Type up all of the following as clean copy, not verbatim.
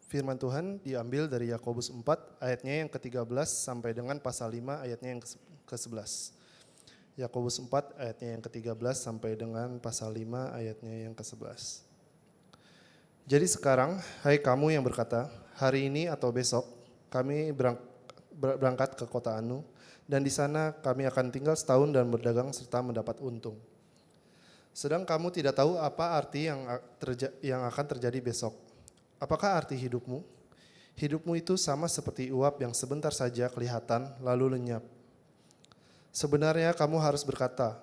Firman Tuhan diambil dari Yakobus 4 ayatnya yang ke-13 sampai dengan pasal 5 ayatnya yang ke-11. Yakobus 4 ayatnya yang ke-13 sampai dengan pasal 5 ayatnya yang ke-11. Jadi sekarang, hai kamu yang berkata, hari ini atau besok kami berangkat ke kota Anu, dan di sana kami akan tinggal setahun dan berdagang serta mendapat untung. Sedang kamu tidak tahu apa arti yang akan terjadi besok. Apakah arti hidupmu? Hidupmu itu sama seperti uap yang sebentar saja kelihatan lalu lenyap. Sebenarnya kamu harus berkata,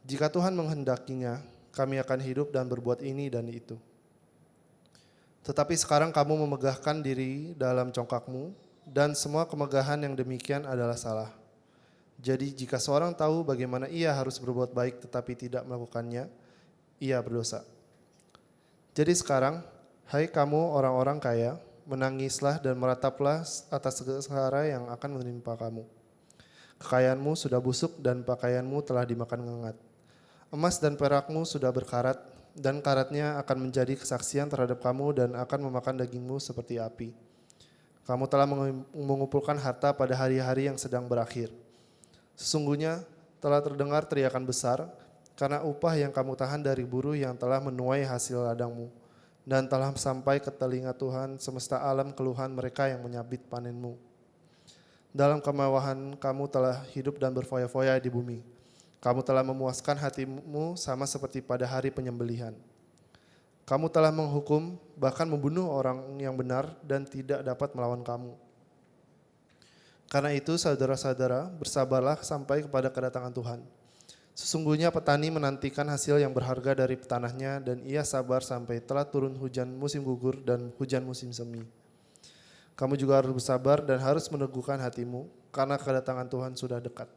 jika Tuhan menghendakinya, kami akan hidup dan berbuat ini dan itu. Tetapi sekarang kamu memegahkan diri dalam congkakmu, dan semua kemegahan yang demikian adalah salah. Jadi jika seorang tahu bagaimana ia harus berbuat baik tetapi tidak melakukannya, ia berdosa. Jadi sekarang, hai kamu orang-orang kaya, menangislah dan merataplah atas segala yang akan menimpa kamu. Kekayaanmu sudah busuk dan pakaianmu telah dimakan ngengat. Emas dan perakmu sudah berkarat, dan karatnya akan menjadi kesaksian terhadap kamu dan akan memakan dagingmu seperti api. Kamu telah mengumpulkan harta pada hari-hari yang sedang berakhir. Sesungguhnya telah terdengar teriakan besar, karena upah yang kamu tahan dari buruh yang telah menuai hasil ladangmu, dan telah sampai ke telinga Tuhan semesta alam keluhan mereka yang menyabit panenmu. Dalam kemewahan kamu telah hidup dan berfoya-foya di bumi. Kamu telah memuaskan hatimu sama seperti pada hari penyembelihan. Kamu telah menghukum, bahkan membunuh orang yang benar dan tidak dapat melawan kamu. Karena itu saudara-saudara, bersabarlah sampai kepada kedatangan Tuhan. Sesungguhnya petani menantikan hasil yang berharga dari tanahnya dan ia sabar sampai telah turun hujan musim gugur dan hujan musim semi. Kamu juga harus bersabar dan harus meneguhkan hatimu karena kedatangan Tuhan sudah dekat.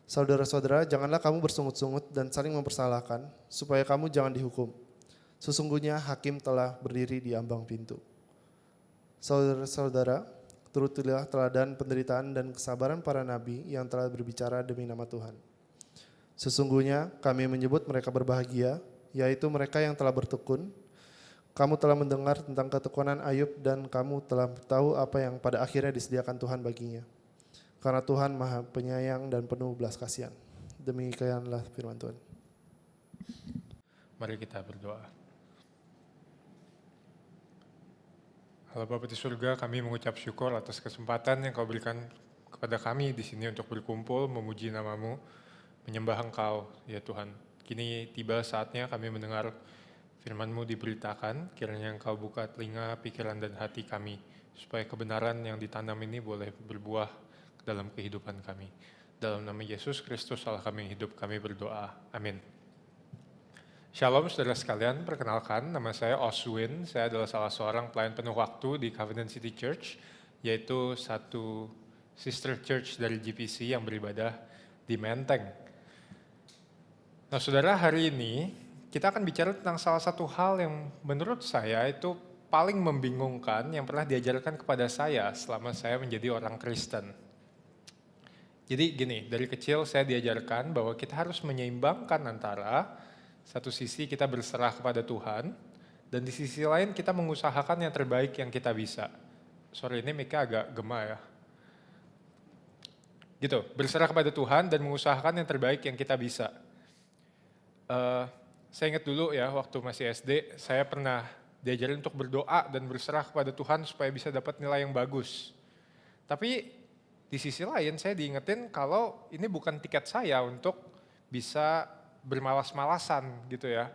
Saudara-saudara, janganlah kamu bersungut-sungut dan saling mempersalahkan, supaya kamu jangan dihukum. Sesungguhnya hakim telah berdiri di ambang pintu. Saudara-saudara, turutilah teladan penderitaan dan kesabaran para nabi yang telah berbicara demi nama Tuhan. Sesungguhnya kami menyebut mereka berbahagia, yaitu mereka yang telah bertekun. Kamu telah mendengar tentang ketekunan Ayub dan kamu telah tahu apa yang pada akhirnya disediakan Tuhan baginya. Karena Tuhan Maha Penyayang dan penuh belas kasihan. Demikianlah firman Tuhan. Mari kita berdoa. Allah Bapa di surga, kami mengucap syukur atas kesempatan yang Kau berikan kepada kami di sini untuk berkumpul, memuji nama-Mu, menyembah Engkau, ya Tuhan. Kini tiba saatnya kami mendengar firman-Mu diberitakan, kiranya Engkau buka telinga, pikiran, dan hati kami, supaya kebenaran yang ditanam ini boleh berbuah dalam kehidupan kami. Dalam nama Yesus Kristus Allah kami yang hidup, kami berdoa. Amin. Shalom saudara sekalian, perkenalkan nama saya Oswin. Saya adalah salah seorang pelayan penuh waktu di Covenant City Church, yaitu satu sister church dari GPC yang beribadah di Menteng. Nah saudara, hari ini kita akan bicara tentang salah satu hal yang menurut saya itu paling membingungkan yang pernah diajarkan kepada saya selama saya menjadi orang Kristen. Jadi gini, dari kecil saya diajarkan bahwa kita harus menyeimbangkan antara satu sisi kita berserah kepada Tuhan, dan di sisi lain kita mengusahakan yang terbaik yang kita bisa. Sorry, ini mic-nya agak gema ya. Gitu, berserah kepada Tuhan dan mengusahakan yang terbaik yang kita bisa. Saya ingat dulu ya, waktu masih SD, saya pernah diajarin untuk berdoa dan berserah kepada Tuhan supaya bisa dapat nilai yang bagus. Tapi di sisi lain saya diingetin kalau ini bukan tiket saya untuk bisa bermalas-malasan gitu ya.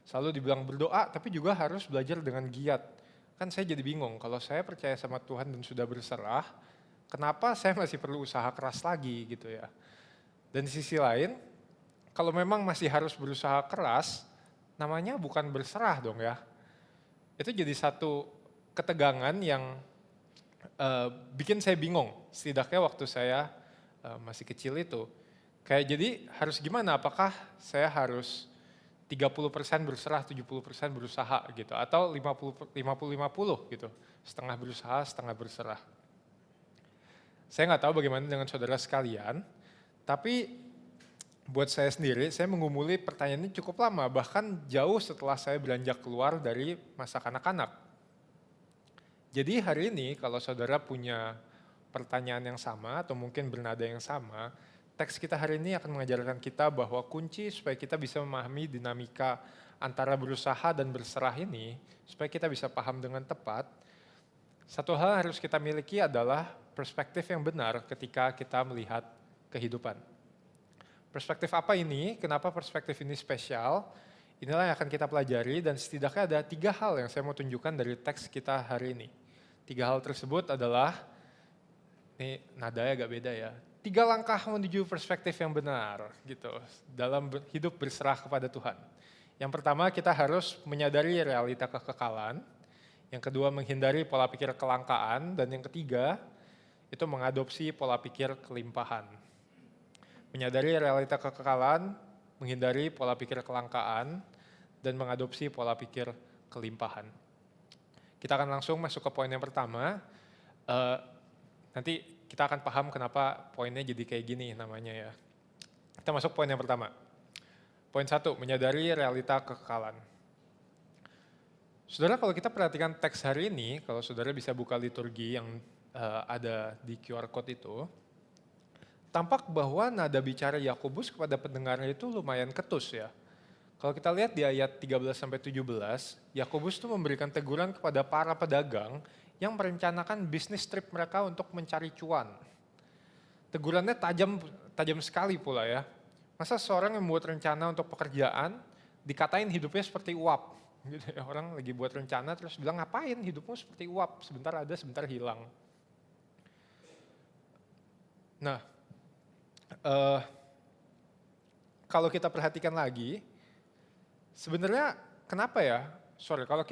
Selalu dibilang berdoa tapi juga harus belajar dengan giat. Kan saya jadi bingung, kalau saya percaya sama Tuhan dan sudah berserah, kenapa saya masih perlu usaha keras lagi gitu ya. Dan di sisi lain, kalau memang masih harus berusaha keras, namanya bukan berserah dong ya. Itu jadi satu ketegangan yang bikin saya bingung, setidaknya waktu saya masih kecil itu. Kayak jadi harus gimana, apakah saya harus 30% berserah, 70% berusaha gitu, atau 50-50 gitu, setengah berusaha, setengah berserah. Saya nggak tahu bagaimana dengan saudara sekalian, tapi buat saya sendiri, saya mengumuli pertanyaan ini cukup lama, bahkan jauh setelah saya beranjak keluar dari masa kanak-kanak. Jadi hari ini kalau saudara punya pertanyaan yang sama atau mungkin bernada yang sama, teks kita hari ini akan mengajarkan kita bahwa kunci supaya kita bisa memahami dinamika antara berusaha dan berserah ini, supaya kita bisa paham dengan tepat, satu hal yang harus kita miliki adalah perspektif yang benar ketika kita melihat kehidupan. Perspektif apa ini? Kenapa perspektif ini spesial? Inilah yang akan kita pelajari dan setidaknya ada 3 hal yang saya mau tunjukkan dari teks kita hari ini. 3 hal tersebut adalah, ini nadanya agak beda ya, 3 langkah menuju perspektif yang benar gitu dalam hidup berserah kepada Tuhan. Yang pertama, kita harus menyadari realita kekekalan. Yang kedua, menghindari pola pikir kelangkaan. Dan yang ketiga, itu mengadopsi pola pikir kelimpahan. Menyadari realita kekekalan, menghindari pola pikir kelangkaan, dan mengadopsi pola pikir kelimpahan. Kita akan langsung masuk ke poin yang pertama. Nanti kita akan paham kenapa poinnya jadi kayak gini namanya ya. Kita masuk poin yang pertama. Poin 1, menyadari realita kekekalan. Saudara, kalau kita perhatikan teks hari ini, kalau saudara bisa buka liturgi yang ada di QR Code itu, tampak bahwa nada bicara Yakobus kepada pendengarnya itu lumayan ketus ya. Kalau kita lihat di ayat 13-17, Yakobus itu memberikan teguran kepada para pedagang yang merencanakan bisnis trip mereka untuk mencari cuan. Tegurannya tajam sekali pula ya. Masa seorang yang membuat rencana untuk pekerjaan, dikatain hidupnya seperti uap. Gitu ya, orang lagi buat rencana terus bilang, ngapain hidupmu seperti uap, sebentar ada, sebentar hilang. Nah, kalau kita perhatikan lagi, sebenarnya kenapa ya, kalau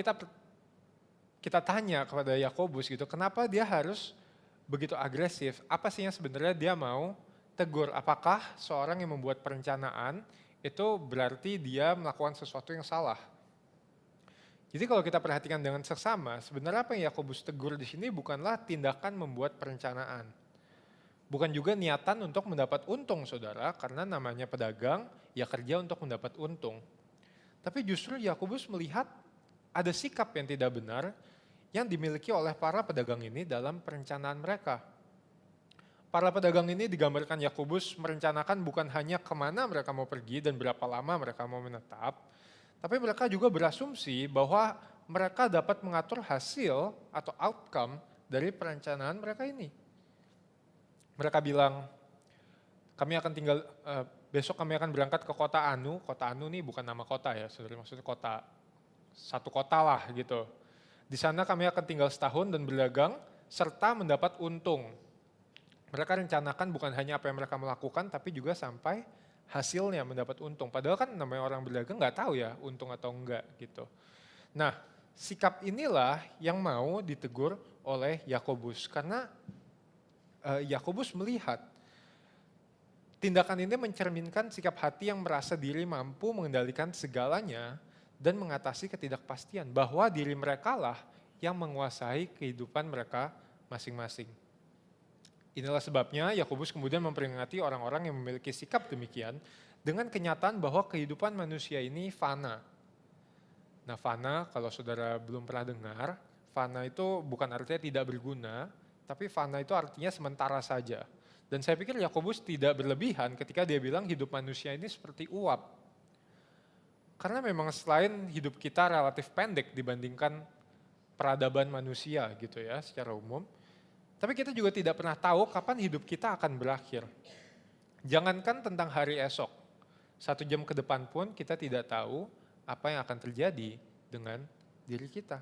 kita tanya kepada Yakobus gitu, kenapa dia harus begitu agresif, apa sih yang sebenarnya dia mau tegur, apakah seorang yang membuat perencanaan itu berarti dia melakukan sesuatu yang salah. Jadi kalau kita perhatikan dengan seksama, sebenarnya apa yang Yakobus tegur di sini bukanlah tindakan membuat perencanaan. Bukan juga niatan untuk mendapat untung, saudara, karena namanya pedagang, ya kerja untuk mendapat untung. Tapi justru Yakobus melihat ada sikap yang tidak benar yang dimiliki oleh para pedagang ini dalam perencanaan mereka. Para pedagang ini digambarkan Yakobus merencanakan bukan hanya kemana mereka mau pergi dan berapa lama mereka mau menetap, tapi mereka juga berasumsi bahwa mereka dapat mengatur hasil atau outcome dari perencanaan mereka ini. Mereka bilang, besok kami akan berangkat ke kota Anu. Kota Anu ini bukan nama kota ya, saudara, maksudnya satu kota lah gitu. Di sana kami akan tinggal setahun dan berdagang serta mendapat untung. Mereka rencanakan bukan hanya apa yang mereka melakukan, tapi juga sampai hasilnya mendapat untung. Padahal kan namanya orang berdagang nggak tahu ya untung atau enggak gitu. Nah, sikap inilah yang mau ditegur oleh Yakobus. Karena Yakobus melihat tindakan ini mencerminkan sikap hati yang merasa diri mampu mengendalikan segalanya dan mengatasi ketidakpastian. Bahwa diri mereka lah yang menguasai kehidupan mereka masing-masing. Inilah sebabnya Yakobus kemudian memperingati orang-orang yang memiliki sikap demikian dengan kenyataan bahwa kehidupan manusia ini fana. Nah, fana kalau saudara belum pernah dengar, fana itu bukan artinya tidak berguna, tapi fana itu artinya sementara saja. Dan saya pikir Yakobus tidak berlebihan ketika dia bilang hidup manusia ini seperti uap. Karena memang selain hidup kita relatif pendek dibandingkan peradaban manusia gitu ya secara umum, tapi kita juga tidak pernah tahu kapan hidup kita akan berakhir. Jangankan tentang hari esok, 1 jam ke depan pun kita tidak tahu apa yang akan terjadi dengan diri kita.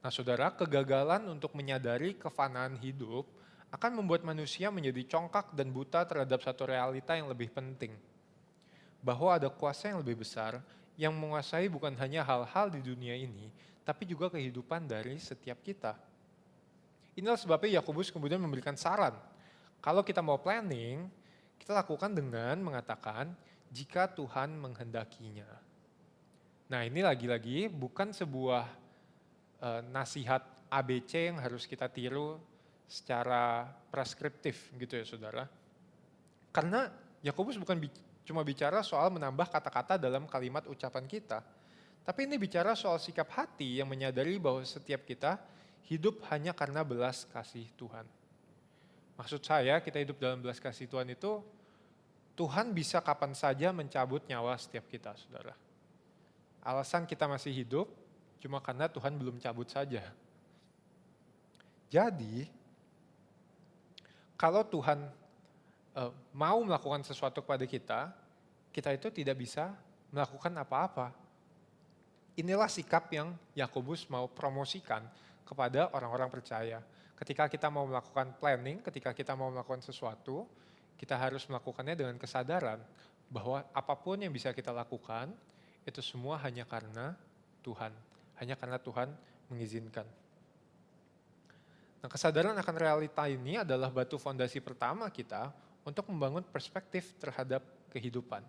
Nah, saudara, kegagalan untuk menyadari kefanaan hidup akan membuat manusia menjadi congkak dan buta terhadap satu realita yang lebih penting. Bahwa ada kuasa yang lebih besar yang menguasai bukan hanya hal-hal di dunia ini, tapi juga kehidupan dari setiap kita. Inilah sebabnya Yakobus kemudian memberikan saran. Kalau kita mau planning, kita lakukan dengan mengatakan jika Tuhan menghendakinya. Nah, ini lagi-lagi bukan sebuah nasihat ABC yang harus kita tiru secara preskriptif gitu ya saudara. Karena Yakobus bukan cuma bicara soal menambah kata-kata dalam kalimat ucapan kita, Tapi ini bicara soal sikap hati yang menyadari bahwa setiap kita hidup hanya karena belas kasih Tuhan. Maksud saya kita hidup dalam belas kasih Tuhan itu, Tuhan bisa kapan saja mencabut nyawa setiap kita, saudara. Alasan kita masih hidup cuma karena Tuhan belum cabut saja. Jadi, kalau Tuhan mau melakukan sesuatu kepada kita itu tidak bisa melakukan apa-apa. Inilah sikap yang Yakobus mau promosikan kepada orang-orang percaya. Ketika kita mau melakukan planning, ketika kita mau melakukan sesuatu, kita harus melakukannya dengan kesadaran bahwa apapun yang bisa kita lakukan, itu semua hanya karena Tuhan. Hanya karena Tuhan mengizinkan. Nah, kesadaran akan realita ini adalah batu fondasi pertama kita untuk membangun perspektif terhadap kehidupan.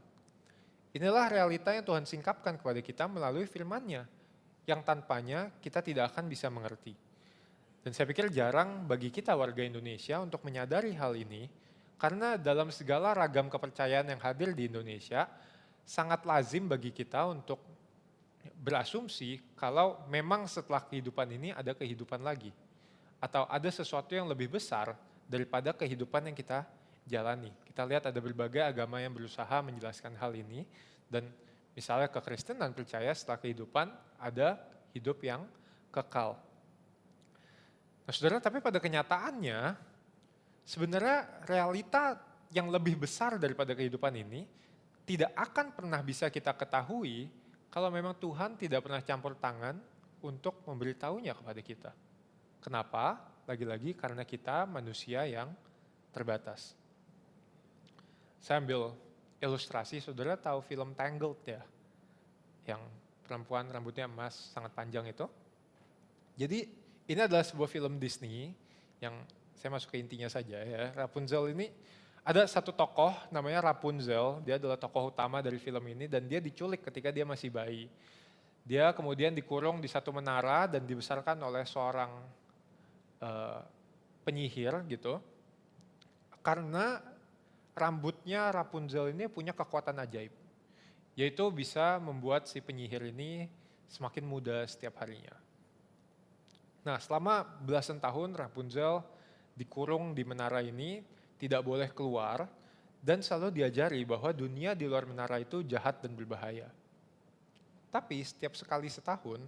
Inilah realita yang Tuhan singkapkan kepada kita melalui firman-Nya, yang tanpanya kita tidak akan bisa mengerti. Dan saya pikir jarang bagi kita warga Indonesia untuk menyadari hal ini, karena dalam segala ragam kepercayaan yang hadir di Indonesia, sangat lazim bagi kita untuk berasumsi kalau memang setelah kehidupan ini ada kehidupan lagi. Atau ada sesuatu yang lebih besar daripada kehidupan yang kita jalani. Kita lihat ada berbagai agama yang berusaha menjelaskan hal ini, dan misalnya kekristenan percaya setelah kehidupan ada hidup yang kekal. Nah, saudara, tapi pada kenyataannya sebenarnya realita yang lebih besar daripada kehidupan ini tidak akan pernah bisa kita ketahui kalau memang Tuhan tidak pernah campur tangan untuk memberitahunya kepada kita. Kenapa? Lagi-lagi karena kita manusia yang terbatas. Saya ambil ilustrasi, saudara tahu film Tangled ya? Yang perempuan rambutnya emas sangat panjang itu. Jadi ini adalah sebuah film Disney yang saya masuk ke intinya saja ya. Rapunzel ini ada satu tokoh namanya Rapunzel, dia adalah tokoh utama dari film ini dan dia diculik ketika dia masih bayi. Dia kemudian dikurung di satu menara dan dibesarkan oleh seorang penyihir gitu. Karena rambutnya Rapunzel ini punya kekuatan ajaib, yaitu bisa membuat si penyihir ini semakin muda setiap harinya. Nah, selama belasan tahun Rapunzel dikurung di menara ini, tidak boleh keluar, dan selalu diajari bahwa dunia di luar menara itu jahat dan berbahaya. Tapi setiap sekali setahun,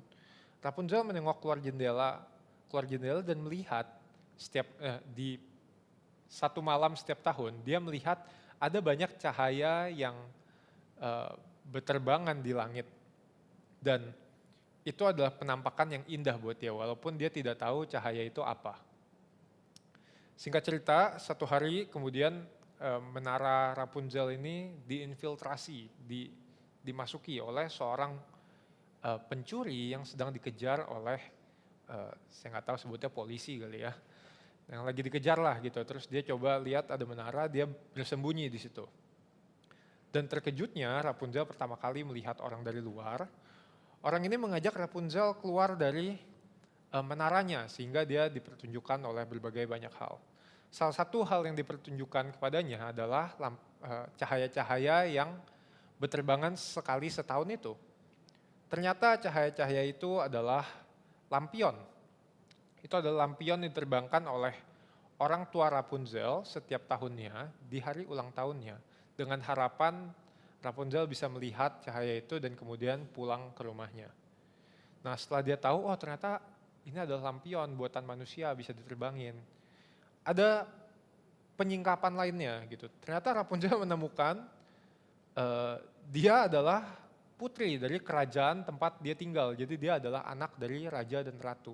Rapunzel menengok keluar jendela dan melihat di satu malam setiap tahun, dia melihat ada banyak cahaya yang berterbangan di langit. Dan itu adalah penampakan yang indah buat dia, walaupun dia tidak tahu cahaya itu apa. Singkat cerita, satu hari kemudian menara Rapunzel ini diinfiltrasi, dimasuki oleh seorang pencuri yang sedang dikejar oleh, saya nggak tahu sebutnya polisi kali ya, yang lagi dikejar lah gitu. Terus dia coba lihat ada menara, dia bersembunyi di situ. Dan terkejutnya Rapunzel pertama kali melihat orang dari luar. Orang ini mengajak Rapunzel keluar dari menaranya sehingga dia dipertunjukkan oleh berbagai banyak hal. Salah satu hal yang dipertunjukkan kepadanya adalah cahaya-cahaya yang berterbangan sekali setahun itu. Ternyata cahaya-cahaya itu adalah lampion. Itu adalah lampion yang diterbangkan oleh orang tua Rapunzel setiap tahunnya di hari ulang tahunnya, dengan harapan Rapunzel bisa melihat cahaya itu dan kemudian pulang ke rumahnya. Nah, setelah dia tahu, oh ternyata ini adalah lampion buatan manusia, bisa diterbangin. Ada penyingkapan lainnya gitu. Ternyata Rapunzel menemukan dia adalah putri dari kerajaan tempat dia tinggal. Jadi dia adalah anak dari raja dan ratu.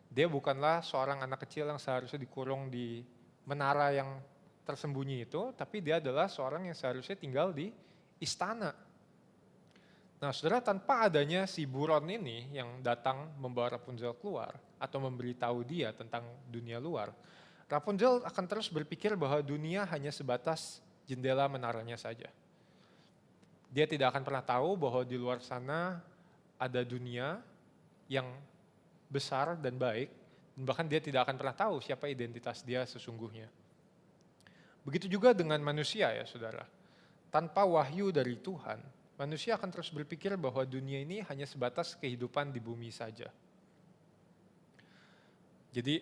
Dia bukanlah seorang anak kecil yang seharusnya dikurung di menara yang tersembunyi itu, tapi dia adalah seorang yang seharusnya tinggal di istana. Nah, saudara, tanpa adanya si buron ini yang datang membawa Rapunzel keluar atau memberitahu dia tentang dunia luar, Rapunzel akan terus berpikir bahwa dunia hanya sebatas jendela menaranya saja. Dia tidak akan pernah tahu bahwa di luar sana ada dunia yang besar dan baik, dan bahkan dia tidak akan pernah tahu siapa identitas dia sesungguhnya. Begitu juga dengan manusia ya saudara. Tanpa wahyu dari Tuhan, manusia akan terus berpikir bahwa dunia ini hanya sebatas kehidupan di bumi saja. Jadi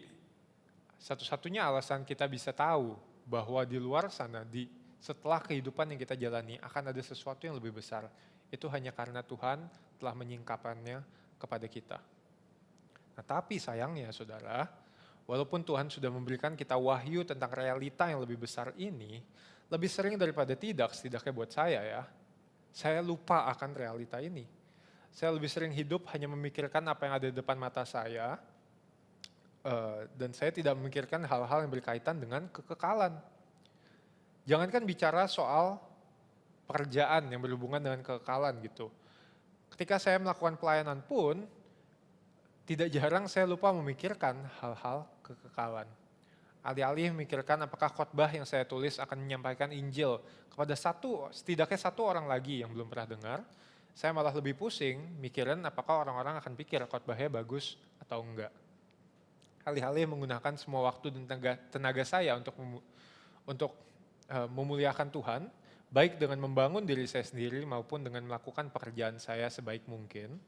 satu-satunya alasan kita bisa tahu bahwa di luar sana, setelah kehidupan yang kita jalani akan ada sesuatu yang lebih besar. Itu hanya karena Tuhan telah menyingkapkannya kepada kita. Nah, tapi sayangnya saudara, walaupun Tuhan sudah memberikan kita wahyu tentang realita yang lebih besar ini, lebih sering daripada tidak, setidaknya buat saya lupa akan realita ini. Saya lebih sering hidup hanya memikirkan apa yang ada di depan mata saya, dan saya tidak memikirkan hal-hal yang berkaitan dengan kekekalan. Jangankan bicara soal pekerjaan yang berhubungan dengan kekekalan gitu. Ketika saya melakukan pelayanan pun, tidak jarang saya lupa memikirkan hal-hal kekekalan. Alih-alih memikirkan apakah khotbah yang saya tulis akan menyampaikan Injil kepada setidaknya satu orang lagi yang belum pernah dengar, saya malah lebih pusing mikirin apakah orang-orang akan pikir khotbahnya bagus atau enggak. Alih-alih menggunakan semua waktu dan tenaga saya untuk memuliakan Tuhan, baik dengan membangun diri saya sendiri maupun dengan melakukan pekerjaan saya sebaik mungkin,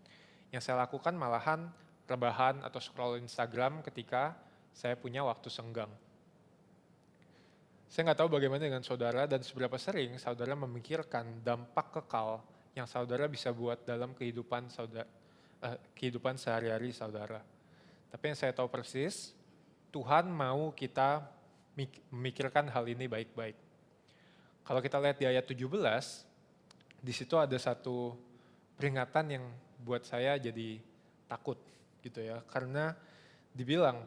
yang saya lakukan malahan rebahan atau scroll Instagram ketika saya punya waktu senggang. Saya nggak tahu bagaimana dengan saudara dan seberapa sering saudara memikirkan dampak kekal yang saudara bisa buat dalam kehidupan sehari-hari saudara. Tapi yang saya tahu persis, Tuhan mau kita memikirkan hal ini baik-baik. Kalau kita lihat di ayat 17, di situ ada satu peringatan yang buat saya jadi takut gitu ya. Karena dibilang,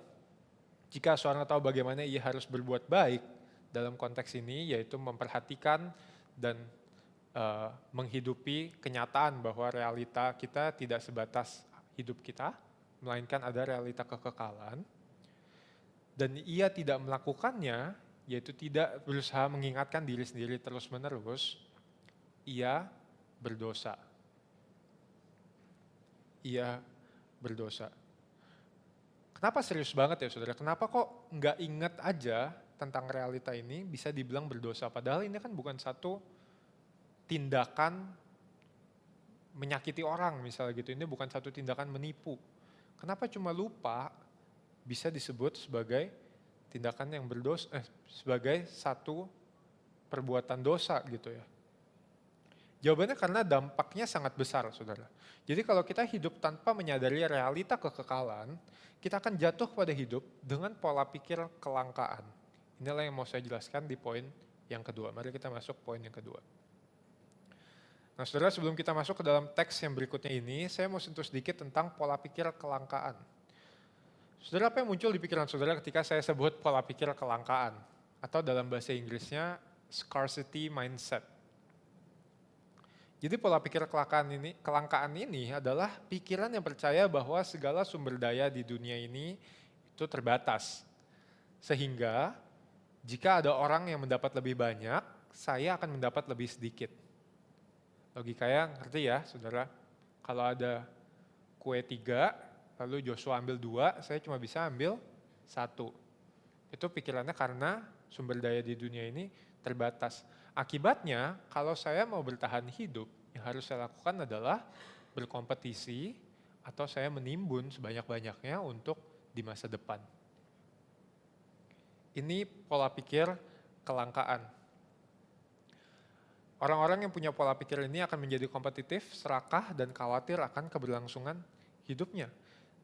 jika seorang tahu bagaimana ia harus berbuat baik dalam konteks ini, yaitu memperhatikan dan menghidupi kenyataan bahwa realita kita tidak sebatas hidup kita, melainkan ada realita kekekalan, dan ia tidak melakukannya, yaitu tidak berusaha mengingatkan diri sendiri terus-menerus, ia berdosa. Ia berdosa. Kenapa serius banget ya saudara? Kenapa kok nggak ingat aja tentang realita ini bisa dibilang berdosa? Padahal ini kan bukan satu tindakan menyakiti orang misalnya gitu. Ini bukan satu tindakan menipu. Kenapa cuma lupa bisa disebut sebagai tindakan yang berdosa, sebagai satu perbuatan dosa gitu ya? Jawabannya karena dampaknya sangat besar, saudara. Jadi kalau kita hidup tanpa menyadari realita kekekalan, kita akan jatuh pada hidup dengan pola pikir kelangkaan. Inilah yang mau saya jelaskan di poin yang kedua. Mari kita masuk poin yang kedua. Nah saudara, sebelum kita masuk ke dalam teks yang berikutnya ini, saya mau sentuh sedikit tentang pola pikir kelangkaan. Saudara, apa yang muncul di pikiran saudara ketika saya sebut pola pikir kelangkaan? Atau dalam bahasa Inggrisnya, scarcity mindset. Jadi pola pikir kelangkaan ini adalah pikiran yang percaya bahwa segala sumber daya di dunia ini itu terbatas. Sehingga jika ada orang yang mendapat lebih banyak, saya akan mendapat lebih sedikit. Logikanya ngerti ya saudara? Kalau ada kue 3, lalu Joshua ambil 2, saya cuma bisa ambil 1. Itu pikirannya karena sumber daya di dunia ini terbatas. Akibatnya, kalau saya mau bertahan hidup, yang harus saya lakukan adalah berkompetisi atau saya menimbun sebanyak-banyaknya untuk di masa depan. Ini pola pikir kelangkaan. Orang-orang yang punya pola pikir ini akan menjadi kompetitif, serakah, dan khawatir akan keberlangsungan hidupnya.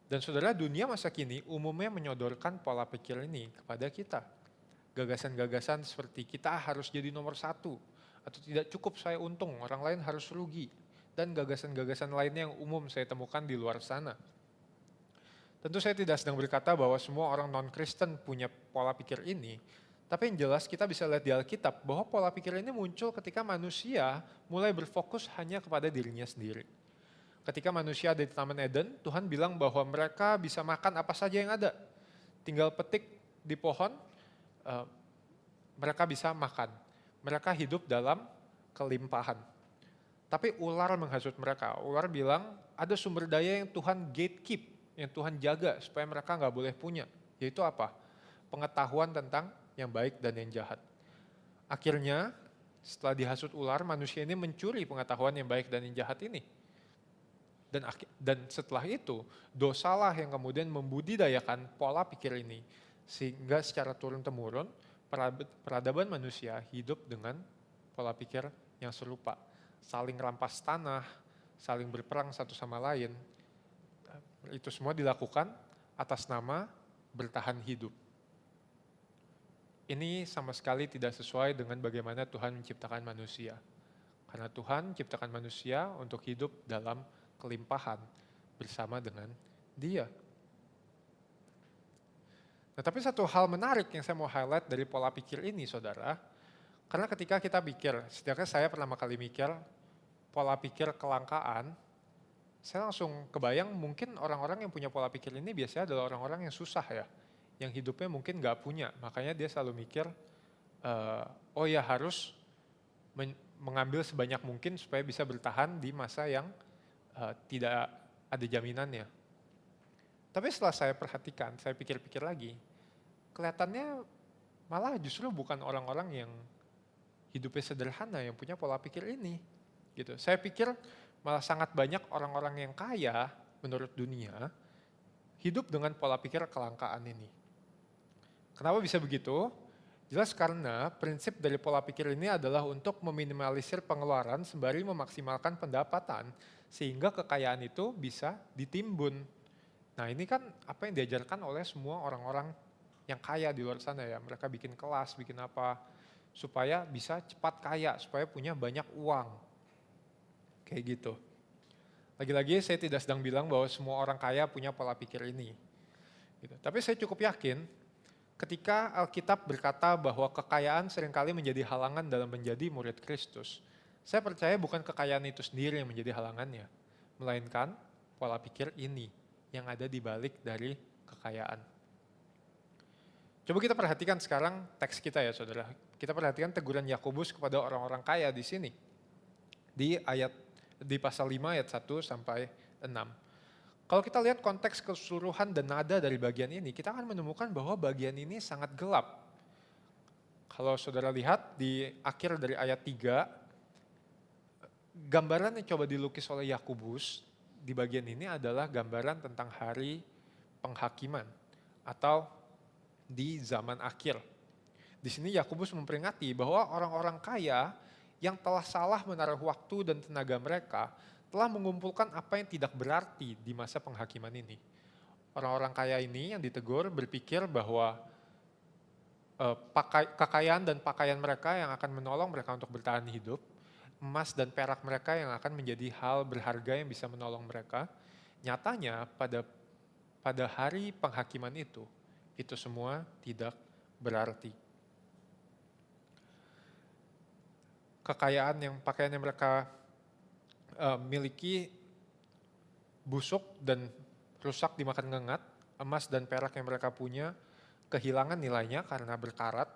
Dan saudara, dunia masa kini umumnya menyodorkan pola pikir ini kepada kita. Gagasan-gagasan seperti kita harus jadi nomor 1, atau tidak cukup saya untung, orang lain harus rugi. Dan gagasan-gagasan lainnya yang umum saya temukan di luar sana. Tentu saya tidak sedang berkata bahwa semua orang non-Kristen punya pola pikir ini. Tapi yang jelas kita bisa lihat di Alkitab bahwa pola pikir ini muncul ketika manusia mulai berfokus hanya kepada dirinya sendiri. Ketika manusia ada di Taman Eden, Tuhan bilang bahwa mereka bisa makan apa saja yang ada. Tinggal petik di pohon, mereka bisa makan. Mereka hidup dalam kelimpahan. Tapi ular menghasut mereka. Ular bilang ada sumber daya yang Tuhan gatekeep, yang Tuhan jaga supaya mereka nggak boleh punya. Yaitu apa? Pengetahuan tentang yang baik dan yang jahat. Akhirnya setelah dihasut ular, manusia ini mencuri pengetahuan yang baik dan yang jahat ini. Dan setelah itu, dosalah yang kemudian membudidayakan pola pikir ini. Sehingga secara turun-temurun, peradaban manusia hidup dengan pola pikir yang serupa. Saling rampas tanah, saling berperang satu sama lain. Itu semua dilakukan atas nama bertahan hidup. Ini sama sekali tidak sesuai dengan bagaimana Tuhan menciptakan manusia. Karena Tuhan menciptakan manusia untuk hidup dalam kelimpahan bersama dengan Dia. Nah, tapi satu hal menarik yang saya mau highlight dari pola pikir ini, saudara, karena ketika kita pikir, setidaknya saya pertama kali mikir pola pikir kelangkaan, saya langsung kebayang mungkin orang-orang yang punya pola pikir ini biasanya adalah orang-orang yang susah ya, yang hidupnya mungkin nggak punya, makanya dia selalu mikir, oh ya harus mengambil sebanyak mungkin supaya bisa bertahan di masa yang tidak ada jaminannya. Tapi setelah saya perhatikan, saya pikir-pikir lagi, kelihatannya malah justru bukan orang-orang yang hidupnya sederhana yang punya pola pikir ini. Gitu. Saya pikir malah sangat banyak orang-orang yang kaya menurut dunia hidup dengan pola pikir kelangkaan ini. Kenapa bisa begitu? Jelas karena prinsip dari pola pikir ini adalah untuk meminimalisir pengeluaran sembari memaksimalkan pendapatan sehingga kekayaan itu bisa ditimbun. Nah ini kan apa yang diajarkan oleh semua orang-orang yang kaya di luar sana ya. Mereka bikin kelas, bikin apa, supaya bisa cepat kaya, supaya punya banyak uang. Kayak gitu. Lagi-lagi saya tidak sedang bilang bahwa semua orang kaya punya pola pikir ini. Gitu. Tapi saya cukup yakin ketika Alkitab berkata bahwa kekayaan seringkali menjadi halangan dalam menjadi murid Kristus. Saya percaya bukan kekayaan itu sendiri yang menjadi halangannya, melainkan pola pikir ini yang ada di balik dari kekayaan. Coba kita perhatikan sekarang teks kita ya saudara. Kita perhatikan teguran Yakobus kepada orang-orang kaya di sini. Di pasal 5 ayat 1 sampai 6. Kalau kita lihat konteks keseluruhan dan nada dari bagian ini, kita akan menemukan bahwa bagian ini sangat gelap. Kalau saudara lihat di akhir dari ayat 3, gambaran yang coba dilukis oleh Yakobus di bagian ini adalah gambaran tentang hari penghakiman atau di zaman akhir. Di sini Yakobus memperingati bahwa orang-orang kaya yang telah salah menaruh waktu dan tenaga mereka telah mengumpulkan apa yang tidak berarti di masa penghakiman ini. Orang-orang kaya ini yang ditegur berpikir bahwa kekayaan dan pakaian mereka yang akan menolong mereka untuk bertahan hidup, emas dan perak mereka yang akan menjadi hal berharga yang bisa menolong mereka. Nyatanya pada hari penghakiman itu semua tidak berarti. Pakaian yang mereka miliki busuk dan rusak dimakan ngengat, emas dan perak yang mereka punya kehilangan nilainya karena berkarat,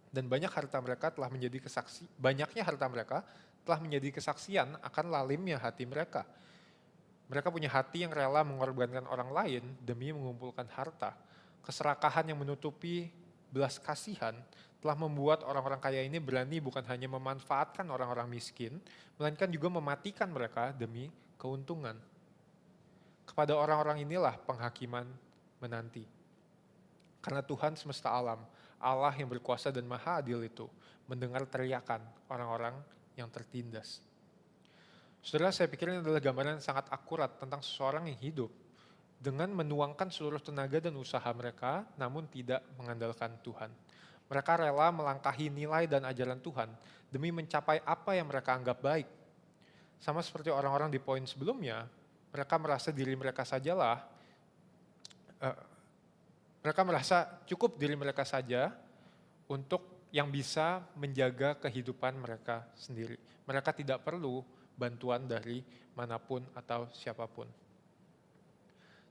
dan banyaknya harta mereka telah menjadi kesaksian akan lalimnya hati mereka. Mereka punya hati yang rela mengorbankan orang lain demi mengumpulkan harta. Keserakahan yang menutupi belas kasihan telah membuat orang-orang kaya ini berani bukan hanya memanfaatkan orang-orang miskin, melainkan juga mematikan mereka demi keuntungan. Kepada orang-orang inilah penghakiman menanti. Karena Tuhan semesta alam, Allah yang berkuasa dan maha adil itu, mendengar teriakan orang-orang yang tertindas. Saudara, saya pikir ini adalah gambaran yang sangat akurat tentang seseorang yang hidup dengan menuangkan seluruh tenaga dan usaha mereka, namun tidak mengandalkan Tuhan. Mereka rela melangkahi nilai dan ajaran Tuhan demi mencapai apa yang mereka anggap baik. Sama seperti orang-orang di poin sebelumnya, mereka merasa diri mereka sajalah, mereka merasa cukup diri mereka saja untuk yang bisa menjaga kehidupan mereka sendiri. Mereka tidak perlu bantuan dari manapun atau siapapun.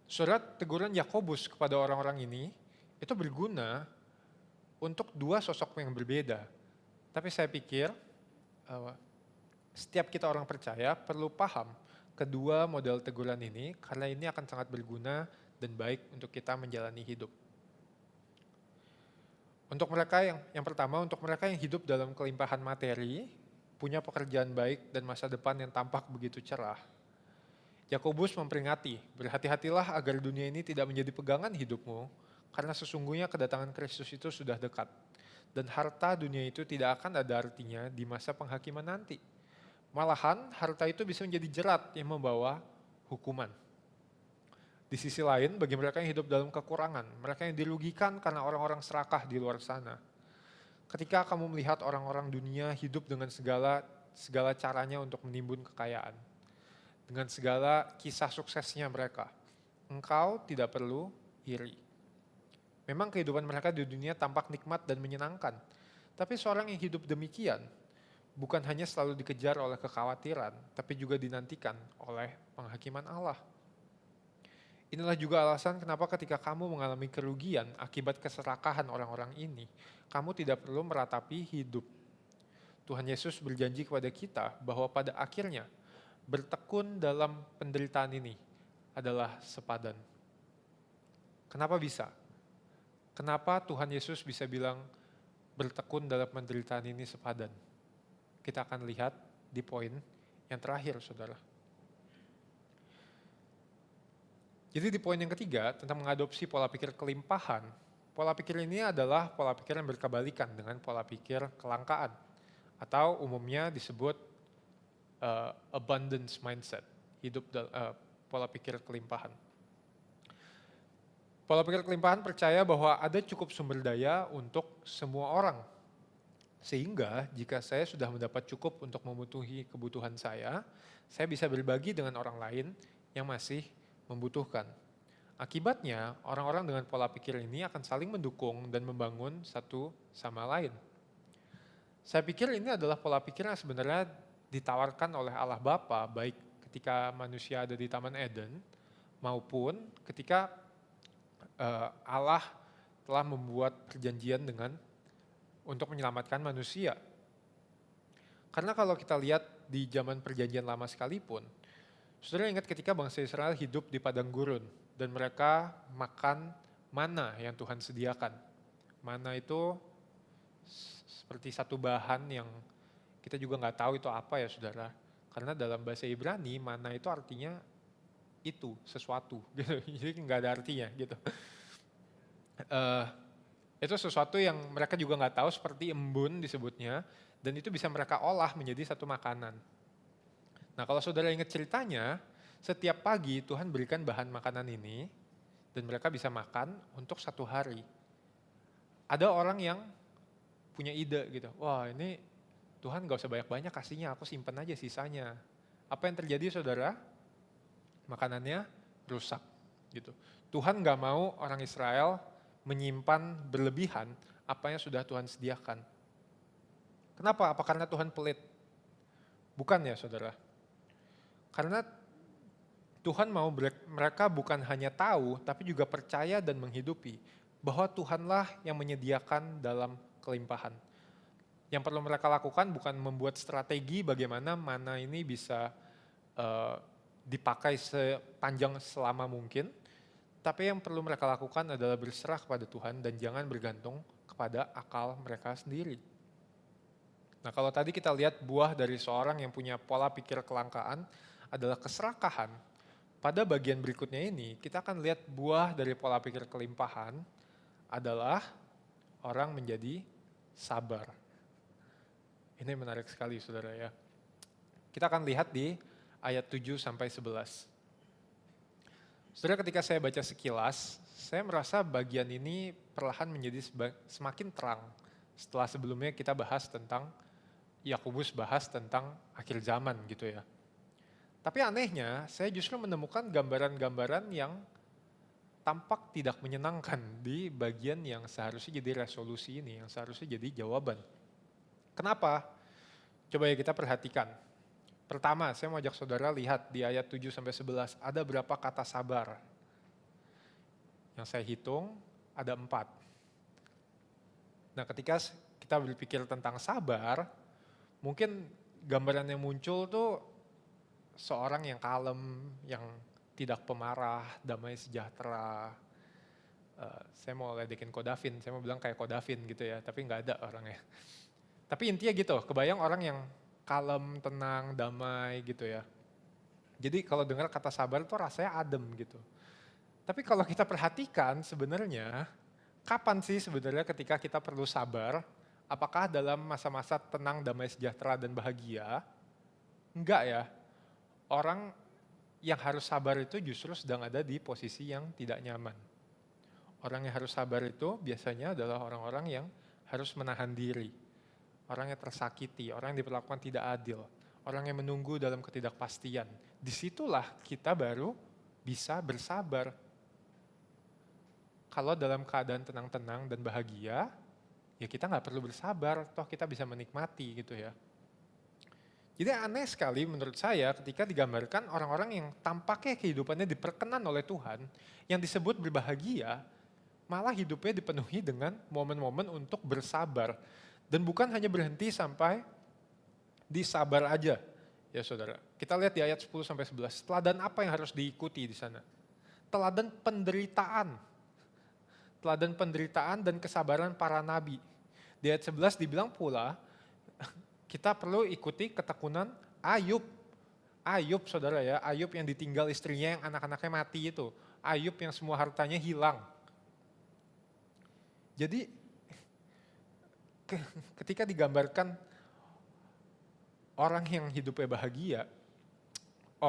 Surat teguran Yakobus kepada orang-orang ini itu berguna untuk dua sosok yang berbeda. Tapi saya pikir setiap kita orang percaya perlu paham kedua model teguran ini karena ini akan sangat berguna dan baik untuk kita menjalani hidup. Untuk mereka yang pertama, untuk mereka yang hidup dalam kelimpahan materi, punya pekerjaan baik dan masa depan yang tampak begitu cerah, Yakobus memperingati, berhati-hatilah agar dunia ini tidak menjadi pegangan hidupmu, karena sesungguhnya kedatangan Kristus itu sudah dekat. Dan harta dunia itu tidak akan ada artinya di masa penghakiman nanti. Malahan, harta itu bisa menjadi jerat yang membawa hukuman. Di sisi lain, bagi mereka yang hidup dalam kekurangan, mereka yang dirugikan karena orang-orang serakah di luar sana. Ketika kamu melihat orang-orang dunia hidup dengan segala caranya untuk menimbun kekayaan, dengan segala kisah suksesnya mereka, engkau tidak perlu iri. Memang kehidupan mereka di dunia tampak nikmat dan menyenangkan, tapi seorang yang hidup demikian bukan hanya selalu dikejar oleh kekhawatiran, tapi juga dinantikan oleh penghakiman Allah. Inilah juga alasan kenapa ketika kamu mengalami kerugian akibat keserakahan orang-orang ini, kamu tidak perlu meratapi hidup. Tuhan Yesus berjanji kepada kita bahwa pada akhirnya bertekun dalam penderitaan ini adalah sepadan. Kenapa bisa? Kenapa Tuhan Yesus bisa bilang bertekun dalam penderitaan ini sepadan? Kita akan lihat di poin yang terakhir, saudara. Jadi di poin yang ketiga tentang mengadopsi pola pikir kelimpahan, pola pikir ini adalah pola pikir yang berkebalikan dengan pola pikir kelangkaan, atau umumnya disebut abundance mindset, pola pikir kelimpahan. Pola pikir kelimpahan percaya bahwa ada cukup sumber daya untuk semua orang. Sehingga jika saya sudah mendapat cukup untuk memenuhi kebutuhan saya bisa berbagi dengan orang lain yang masih membutuhkan. Akibatnya, orang-orang dengan pola pikir ini akan saling mendukung dan membangun satu sama lain. Saya pikir ini adalah pola pikir yang sebenarnya ditawarkan oleh Allah Bapa, baik ketika manusia ada di Taman Eden, maupun ketika Allah telah membuat perjanjian untuk menyelamatkan manusia. Karena kalau kita lihat di zaman perjanjian lama sekalipun, saudara ingat ketika bangsa Israel hidup di padang gurun, dan mereka makan mana yang Tuhan sediakan. Mana itu seperti satu bahan yang kita juga nggak tahu itu apa ya, saudara. Karena dalam bahasa Ibrani, mana itu artinya itu, sesuatu. Gitu. Jadi nggak ada artinya gitu. Itu sesuatu yang mereka juga nggak tahu, seperti embun disebutnya. Dan itu bisa mereka olah menjadi satu makanan. Nah kalau saudara ingat ceritanya, setiap pagi Tuhan berikan bahan makanan ini, dan mereka bisa makan untuk 1 hari. Ada orang yang punya ide gitu, wah ini Tuhan gak usah banyak-banyak kasihnya, aku simpen aja sisanya. Apa yang terjadi, saudara? Makanannya rusak gitu. Tuhan gak mau orang Israel menyimpan berlebihan apa yang sudah Tuhan sediakan. Kenapa? Apa karena Tuhan pelit? Bukan ya, saudara. Karena Tuhan mau mereka bukan hanya tahu, tapi juga percaya dan menghidupi bahwa Tuhanlah yang menyediakan dalam kelimpahan. Yang perlu mereka lakukan bukan membuat strategi bagaimana mana ini bisa dipakai sepanjang selama mungkin, tapi yang perlu mereka lakukan adalah berserah kepada Tuhan dan jangan bergantung kepada akal mereka sendiri. Nah kalau tadi kita lihat buah dari seorang yang punya pola pikir kelangkaan adalah keserakahan, pada bagian berikutnya ini kita akan lihat buah dari pola pikir kelimpahan adalah orang menjadi sabar. Ini menarik sekali, saudara ya. Kita akan lihat di ayat 7-11. Saudara, ketika saya baca sekilas, saya merasa bagian ini perlahan menjadi semakin terang. Setelah sebelumnya kita bahas tentang, Yakobus bahas tentang akhir zaman gitu ya. Tapi anehnya, saya justru menemukan gambaran-gambaran yang tampak tidak menyenangkan di bagian yang seharusnya jadi resolusi ini, yang seharusnya jadi jawaban. Kenapa? Coba ya kita perhatikan. Pertama, saya mau ajak saudara lihat di ayat 7-11, ada berapa kata sabar? Yang saya hitung, ada 4. Nah ketika kita berpikir tentang sabar, mungkin gambaran yang muncul tuh seorang yang kalem, yang tidak pemarah, damai sejahtera, Saya mau ledekin Ko Davin, saya mau bilang kayak Ko Davin gitu ya, tapi nggak ada orangnya. Tapi intinya gitu, kebayang orang yang kalem, tenang, damai gitu ya. Jadi kalau dengar kata sabar tuh rasanya adem gitu. Tapi kalau kita perhatikan sebenarnya, kapan sih sebenarnya ketika kita perlu sabar? Apakah dalam masa-masa tenang, damai, sejahtera, dan bahagia? Enggak ya. Orang yang harus sabar itu justru sedang ada di posisi yang tidak nyaman. Orang yang harus sabar itu biasanya adalah orang-orang yang harus menahan diri. Orang yang tersakiti, orang yang diperlakukan tidak adil. Orang yang menunggu dalam ketidakpastian. Disitulah kita baru bisa bersabar. Kalau dalam keadaan tenang-tenang dan bahagia, ya kita nggak perlu bersabar, toh kita bisa menikmati gitu ya. Jadi aneh sekali menurut saya ketika digambarkan orang-orang yang tampaknya kehidupannya diperkenan oleh Tuhan, yang disebut berbahagia, malah hidupnya dipenuhi dengan momen-momen untuk bersabar. Dan bukan hanya berhenti sampai di sabar aja, ya saudara. Kita lihat di ayat 10-11, teladan apa yang harus diikuti di sana? Teladan penderitaan. Teladan penderitaan dan kesabaran para nabi. Di ayat 11 dibilang pula, kita perlu ikuti ketekunan Ayub. Ayub saudara ya, Ayub yang ditinggal istrinya yang anak-anaknya mati itu. Ayub yang semua hartanya hilang. Jadi ketika digambarkan orang yang hidupnya bahagia,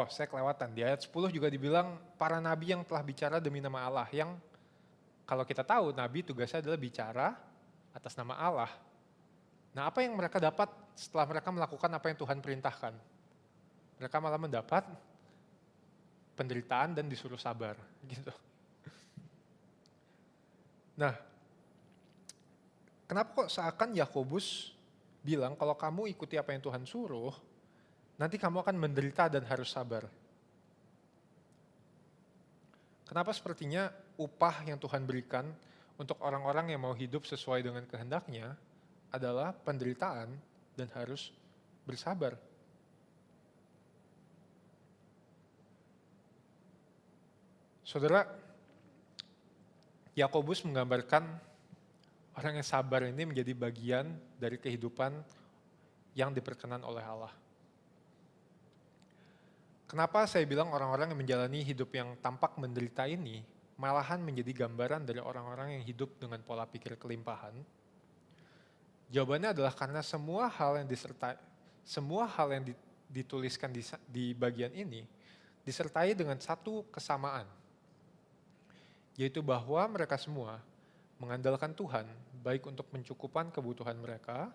saya kelewatan, di ayat 10 juga dibilang para nabi yang telah bicara demi nama Allah, yang kalau kita tahu nabi tugasnya adalah bicara atas nama Allah. Nah, apa yang mereka dapat setelah mereka melakukan apa yang Tuhan perintahkan? Mereka malah mendapat penderitaan dan disuruh sabar, gitu. Nah, kenapa kok seakan Yakobus bilang kalau kamu ikuti apa yang Tuhan suruh, nanti kamu akan menderita dan harus sabar? Kenapa sepertinya upah yang Tuhan berikan untuk orang-orang yang mau hidup sesuai dengan kehendaknya adalah penderitaan dan harus bersabar. Saudara, Yakobus menggambarkan orang yang sabar ini menjadi bagian dari kehidupan yang diperkenan oleh Allah. Kenapa saya bilang orang-orang yang menjalani hidup yang tampak menderita ini malahan menjadi gambaran dari orang-orang yang hidup dengan pola pikir kelimpahan? Jawabannya adalah karena semua hal yang dituliskan di bagian ini disertai dengan satu kesamaan, yaitu bahwa mereka semua mengandalkan Tuhan baik untuk mencukupan kebutuhan mereka,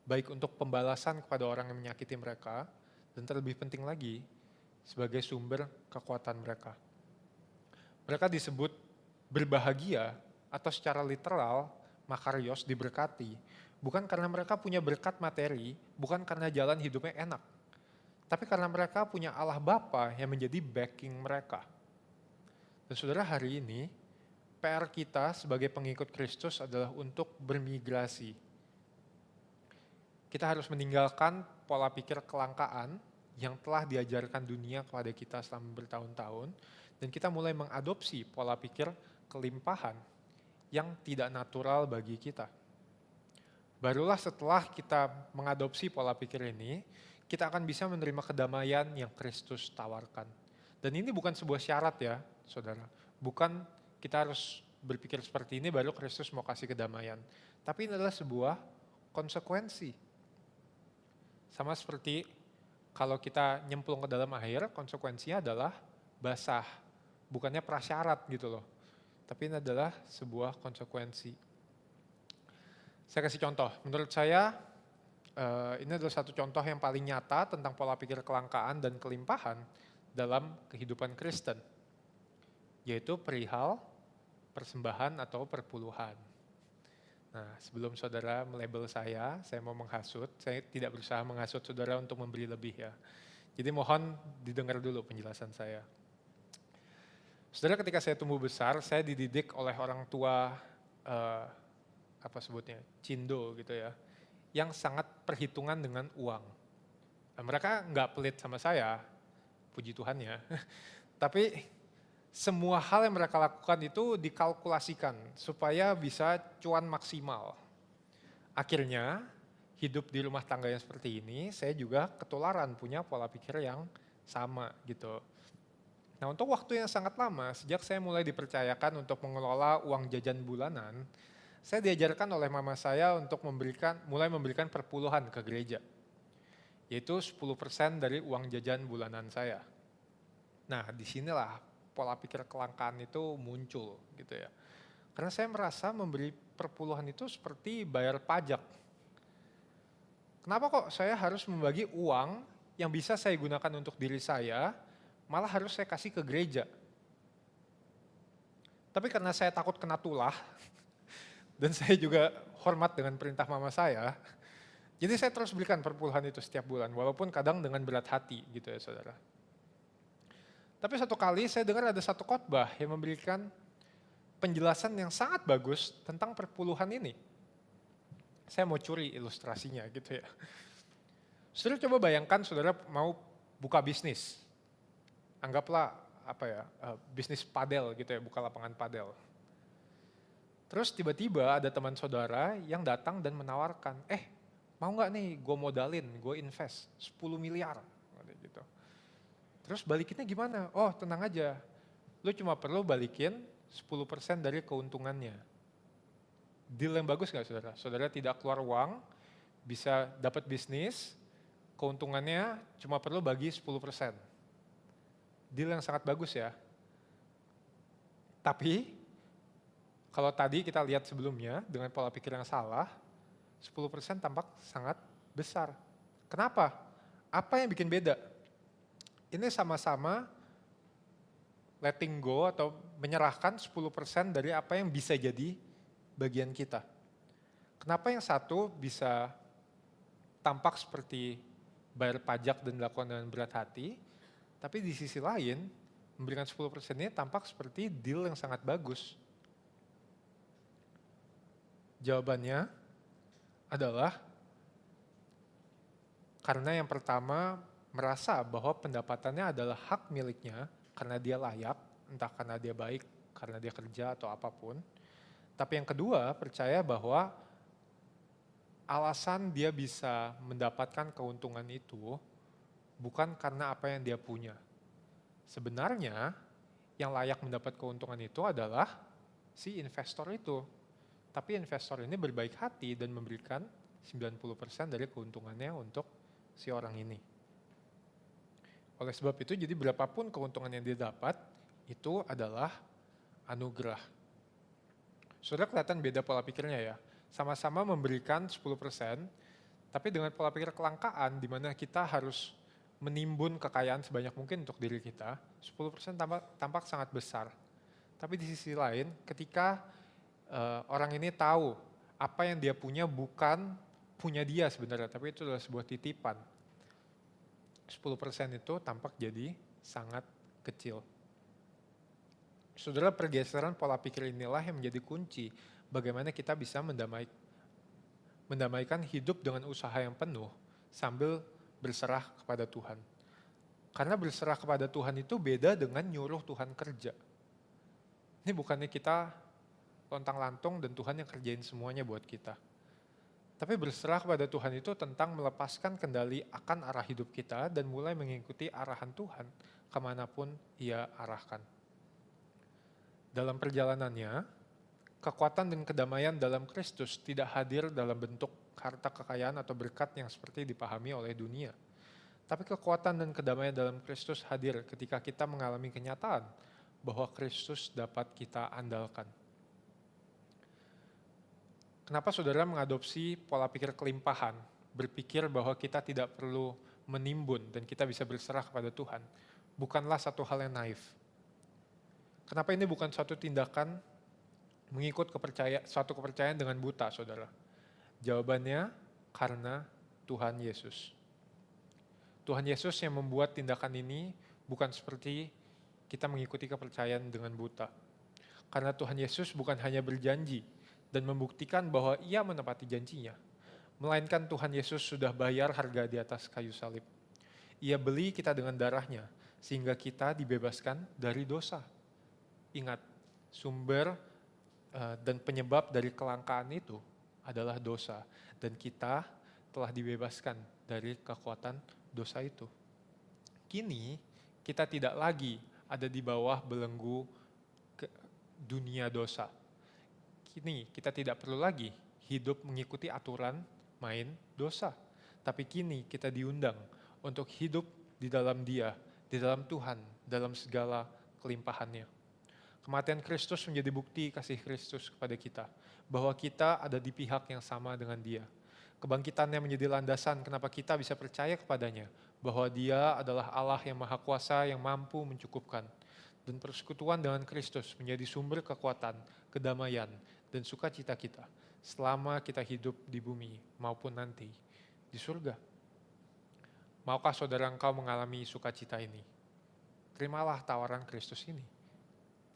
baik untuk pembalasan kepada orang yang menyakiti mereka, dan terlebih penting lagi sebagai sumber kekuatan mereka. Mereka disebut berbahagia atau secara literal makarios, diberkati, bukan karena mereka punya berkat materi, bukan karena jalan hidupnya enak, tapi karena mereka punya Allah Bapa yang menjadi backing mereka. Dan saudara, hari ini PR kita sebagai pengikut Kristus adalah untuk bermigrasi. Kita harus meninggalkan pola pikir kelangkaan yang telah diajarkan dunia kepada kita selama bertahun-tahun, dan kita mulai mengadopsi pola pikir kelimpahan yang tidak natural bagi kita. Barulah setelah kita mengadopsi pola pikir ini, kita akan bisa menerima kedamaian yang Kristus tawarkan. Dan ini bukan sebuah syarat ya, saudara. Bukan kita harus berpikir seperti ini baru Kristus mau kasih kedamaian. Tapi ini adalah sebuah konsekuensi. Sama seperti kalau kita nyemplung ke dalam air, konsekuensinya adalah basah. Bukannya prasyarat gitu loh. Tapi ini adalah sebuah konsekuensi. Saya kasih contoh, menurut saya ini adalah satu contoh yang paling nyata tentang pola pikir kelangkaan dan kelimpahan dalam kehidupan Kristen, yaitu perihal persembahan atau perpuluhan. Nah, sebelum saudara melabel saya mau menghasut, saya tidak berusaha menghasut saudara untuk memberi lebih ya. Jadi mohon didengar dulu penjelasan saya. Saudara, ketika saya tumbuh besar, saya dididik oleh orang tua cindo gitu ya, yang sangat perhitungan dengan uang. Nah, mereka nggak pelit sama saya, puji Tuhan ya. Tapi semua hal yang mereka lakukan itu dikalkulasikan supaya bisa cuan maksimal. Akhirnya hidup di rumah tangga yang seperti ini, saya juga ketularan punya pola pikir yang sama gitu. Nah, untuk waktu yang sangat lama, sejak saya mulai dipercayakan untuk mengelola uang jajan bulanan, saya diajarkan oleh mama saya untuk mulai memberikan perpuluhan ke gereja, yaitu 10% dari uang jajan bulanan saya. Nah, disinilah pola pikir kelangkaan itu muncul gitu ya. Karena saya merasa memberi perpuluhan itu seperti bayar pajak. Kenapa kok saya harus membagi uang yang bisa saya gunakan untuk diri saya, malah harus saya kasih ke gereja? Tapi karena saya takut kena tulah, dan saya juga hormat dengan perintah mama saya, jadi saya terus berikan perpuluhan itu setiap bulan, walaupun kadang dengan berat hati gitu ya saudara. Tapi satu kali saya dengar ada satu khotbah yang memberikan penjelasan yang sangat bagus tentang perpuluhan ini. Saya mau curi ilustrasinya gitu ya. Saudara coba bayangkan saudara mau buka bisnis. Anggaplah bisnis padel gitu ya, buka lapangan padel. Terus tiba-tiba ada teman saudara yang datang dan menawarkan, mau nggak nih gue modalin, gue invest 10 miliar. Gitu. Terus balikinnya gimana? Oh tenang aja, lu cuma perlu balikin 10% dari keuntungannya. Deal yang bagus nggak saudara? Saudara tidak keluar uang, bisa dapat bisnis, keuntungannya cuma perlu bagi 10%. Deal yang sangat bagus ya. Tapi, kalau tadi kita lihat sebelumnya dengan pola pikir yang salah, 10% tampak sangat besar. Kenapa? Apa yang bikin beda? Ini sama-sama letting go atau menyerahkan 10% dari apa yang bisa jadi bagian kita. Kenapa yang satu bisa tampak seperti bayar pajak dan dilakukan dengan berat hati, tapi di sisi lain memberikan 10% ini tampak seperti deal yang sangat bagus? Jawabannya adalah karena yang pertama merasa bahwa pendapatannya adalah hak miliknya karena dia layak, entah karena dia baik, karena dia kerja atau apapun. Tapi yang kedua, percaya bahwa alasan dia bisa mendapatkan keuntungan itu bukan karena apa yang dia punya. Sebenarnya yang layak mendapat keuntungan itu adalah si investor itu. Tapi investor ini berbaik hati dan memberikan 90% dari keuntungannya untuk si orang ini. Oleh sebab itu, jadi berapapun keuntungan yang dia dapat, itu adalah anugerah. Saudara kelihatan beda pola pikirnya ya. Sama-sama memberikan 10%, tapi dengan pola pikir kelangkaan di mana kita harus menimbun kekayaan sebanyak mungkin untuk diri kita, 10% tampak sangat besar. Tapi di sisi lain, ketika orang ini tahu apa yang dia punya bukan punya dia sebenarnya, tapi itu adalah sebuah titipan. 10% itu tampak jadi sangat kecil. Saudara, pergeseran pola pikir inilah yang menjadi kunci bagaimana kita bisa mendamaikan hidup dengan usaha yang penuh sambil berserah kepada Tuhan. Karena berserah kepada Tuhan itu beda dengan nyuruh Tuhan kerja. Ini bukannya kita lontang-lantung dan Tuhan yang kerjain semuanya buat kita. Tapi berserah kepada Tuhan itu tentang melepaskan kendali akan arah hidup kita dan mulai mengikuti arahan Tuhan kemanapun Ia arahkan. Dalam perjalanannya, kekuatan dan kedamaian dalam Kristus tidak hadir dalam bentuk harta kekayaan atau berkat yang seperti dipahami oleh dunia. Tapi kekuatan dan kedamaian dalam Kristus hadir ketika kita mengalami kenyataan bahwa Kristus dapat kita andalkan. Kenapa saudara mengadopsi pola pikir kelimpahan, berpikir bahwa kita tidak perlu menimbun dan kita bisa berserah kepada Tuhan? Bukanlah satu hal yang naif. Kenapa ini bukan suatu tindakan mengikut suatu kepercayaan dengan buta, saudara? Jawabannya karena Tuhan Yesus. Tuhan Yesus yang membuat tindakan ini bukan seperti kita mengikuti kepercayaan dengan buta. Karena Tuhan Yesus bukan hanya berjanji dan membuktikan bahwa Ia menepati janjinya, melainkan Tuhan Yesus sudah bayar harga di atas kayu salib. Ia beli kita dengan darahnya, sehingga kita dibebaskan dari dosa. Ingat, sumber dan penyebab dari kelangkaan itu adalah dosa. Dan kita telah dibebaskan dari kekuatan dosa itu. Kini kita tidak lagi ada di bawah belenggu dunia dosa. Kini kita tidak perlu lagi hidup mengikuti aturan main dosa. Tapi kini kita diundang untuk hidup di dalam Dia, di dalam Tuhan, dalam segala kelimpahannya. Kematian Kristus menjadi bukti kasih Kristus kepada kita, bahwa kita ada di pihak yang sama dengan Dia. Kebangkitannya menjadi landasan kenapa kita bisa percaya kepadanya, bahwa Dia adalah Allah yang Maha Kuasa yang mampu mencukupkan. Dan persekutuan dengan Kristus menjadi sumber kekuatan, kedamaian, dan sukacita kita selama kita hidup di bumi maupun nanti di surga. Maukah saudara engkau mengalami sukacita ini? Terimalah tawaran Kristus ini.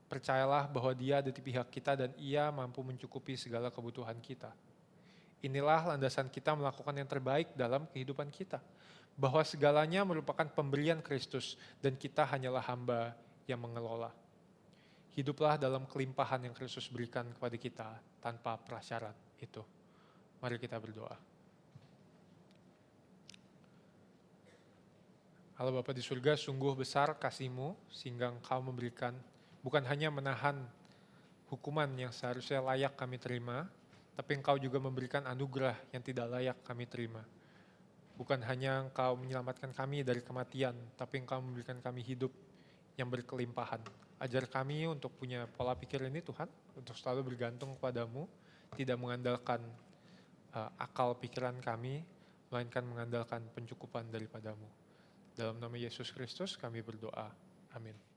Percayalah bahwa Dia ada di pihak kita dan Ia mampu mencukupi segala kebutuhan kita. Inilah landasan kita melakukan yang terbaik dalam kehidupan kita. Bahwa segalanya merupakan pemberian Kristus dan kita hanyalah hamba yang mengelola. Hiduplah dalam kelimpahan yang Kristus berikan kepada kita tanpa prasyarat itu. Mari kita berdoa. Allah Bapa di surga, sungguh besar kasih-Mu sehingga Engkau memberikan bukan hanya menahan hukuman yang seharusnya layak kami terima, tapi Engkau juga memberikan anugerah yang tidak layak kami terima. Bukan hanya Engkau menyelamatkan kami dari kematian, tapi Engkau memberikan kami hidup yang berkelimpahan. Ajar kami untuk punya pola pikir ini Tuhan, untuk selalu bergantung kepada-Mu, tidak mengandalkan akal pikiran kami, melainkan mengandalkan pencukupan daripada-Mu. Dalam nama Yesus Kristus kami berdoa. Amin.